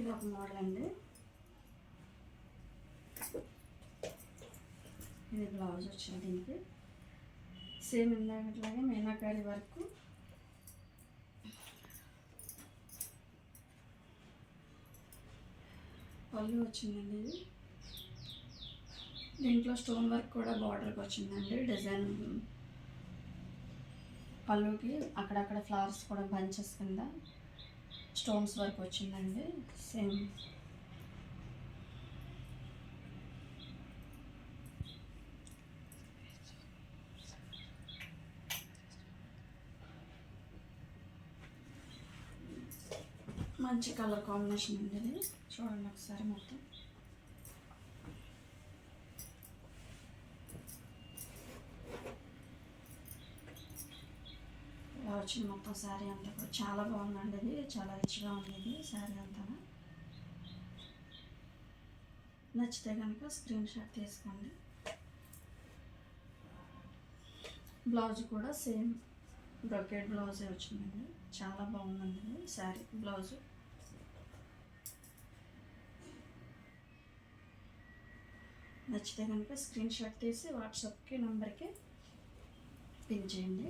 ఇది ఒక మోడల్ అండి. ఇది బ్లౌజ్ వచ్చింది. దీనికి సేమ్ ఇందాకట్లాగే మీనాకారి వర్క్, పళ్ళు వచ్చిందండి. ఇది దీంట్లో స్టోన్ వర్క్ కూడా బార్డర్కి వచ్చిందండి. డిజైన్ పళ్ళుకి అక్కడక్కడ ఫ్లవర్స్ కూడా బంచెస్ కింద స్టోన్స్ వర్క్ వచ్చిందండి. సేమ్ మంచి కలర్ కాంబినేషన్ అండి. ఇది చూడండి ఒకసారి మొత్తం. ఇలా వచ్చింది మొత్తం శారీ అంతా కూడా. చాలా బాగుందండి. ఇది చాలా రిచ్గా ఉంది. ఇది శారీ అంతా నచ్చితే కనుక స్క్రీన్ షాట్ తీసుకోండి. బ్లౌజ్ కూడా సేమ్ బ్రొకెట్ బ్లౌజే వచ్చిందండి. చాలా బాగుందండి ఇది శారీ బ్లౌజు. నచ్చితే కనుక స్క్రీన్ షాట్ తీసి వాట్సాప్కి నెంబర్కి పిన్ చేయండి.